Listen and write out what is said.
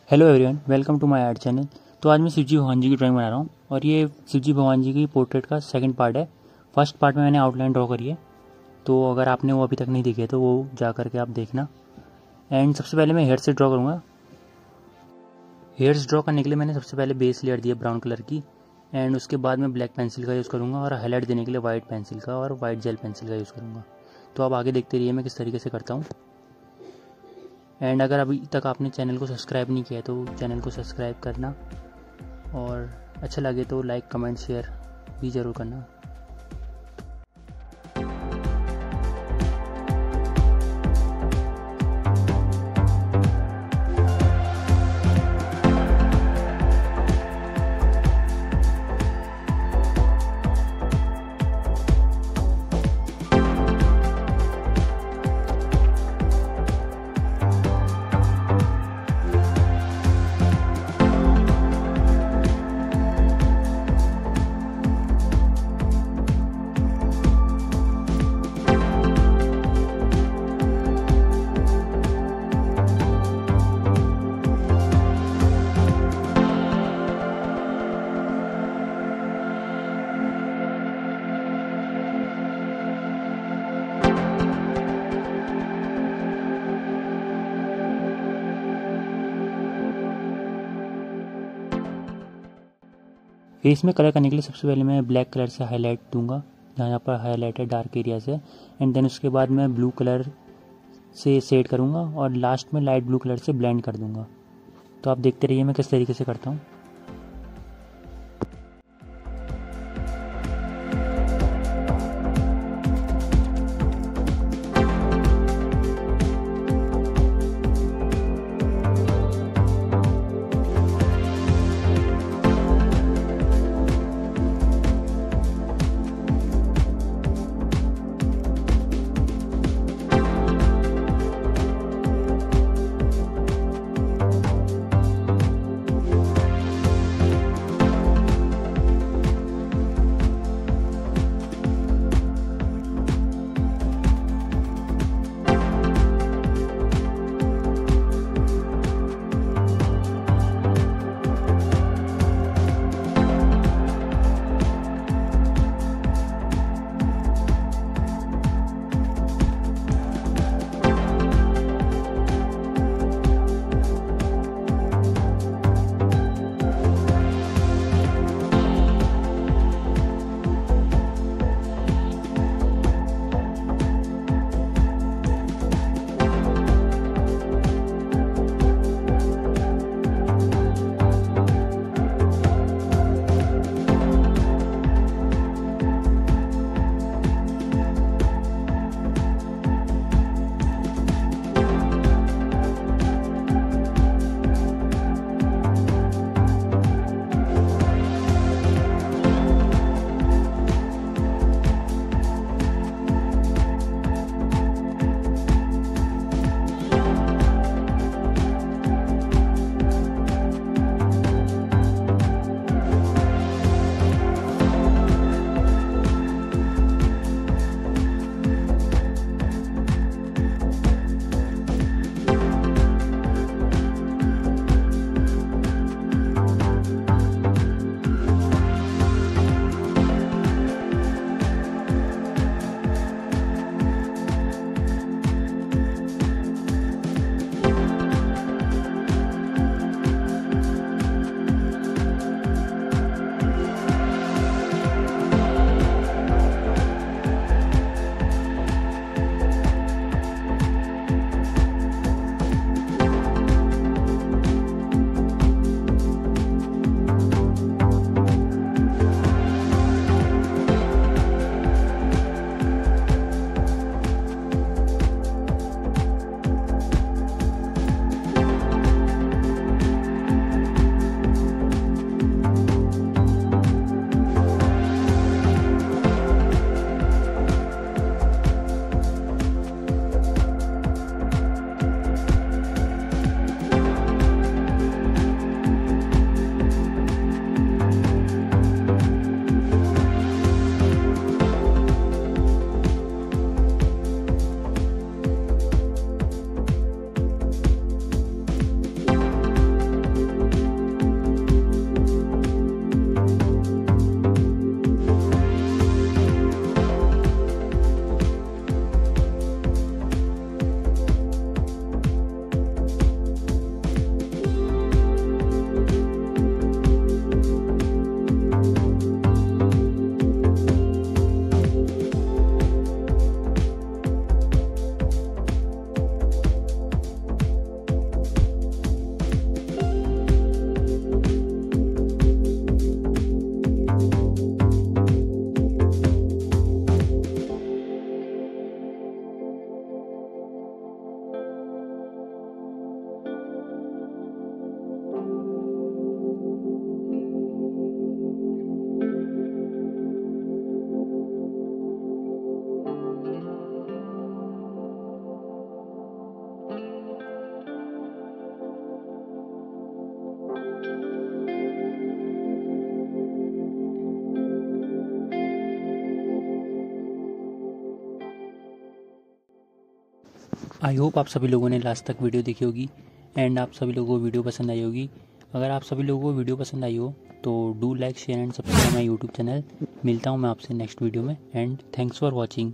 Hello everyone, welcome to my art channel. तो आज मैं शिवजी भगवान जी की ड्राइंग बना रहा हूँ और ये शिवजी भगवान जी की पोर्ट्रेट का सेकंड पार्ट है। फर्स्ट पार्ट में मैंने आउटलाइन ड्रॉ करी है, तो अगर आपने वो अभी तक नहीं देखे तो वो जा करके आप देखना। एंड सबसे पहले मैं हेयर से ड्रॉ करूँगा। हेयर्स ड्रॉ करने के लिए मैंने सबसे पहले बेस लेयर दी है ब्राउन कलर की, एंड उसके बाद मैं ब्लैक पेंसिल का यूज़ करूँगा और हाईलाइट देने के लिए वाइट पेंसिल का और वाइट जेल पेंसिल का यूज़ करूँगा। तो आप आगे देखते रहिए मैं किस तरीके से करता हूँ। एंड अगर अभी तक आपने चैनल को सब्सक्राइब नहीं किया तो चैनल को सब्सक्राइब करना, और अच्छा लगे तो लाइक कमेंट शेयर भी ज़रूर करना। फेस में कलर करने के लिए सबसे पहले मैं ब्लैक कलर से हाईलाइट दूंगा, जहाँ पर हाईलाइट है डार्क एरिया से। एंड देन उसके बाद मैं ब्लू कलर से शेड करूँगा और लास्ट में लाइट ब्लू कलर से ब्लेंड कर दूँगा। तो आप देखते रहिए मैं किस तरीके से करता हूँ। आई होप आप सभी लोगों ने लास्ट तक वीडियो देखी होगी एंड आप सभी लोगों को वीडियो पसंद आई होगी। अगर आप सभी लोगों को वीडियो पसंद आई हो तो do like share and subscribe my YouTube channel. मिलता हूँ मैं आपसे नेक्स्ट वीडियो में एंड थैंक्स फॉर वॉचिंग।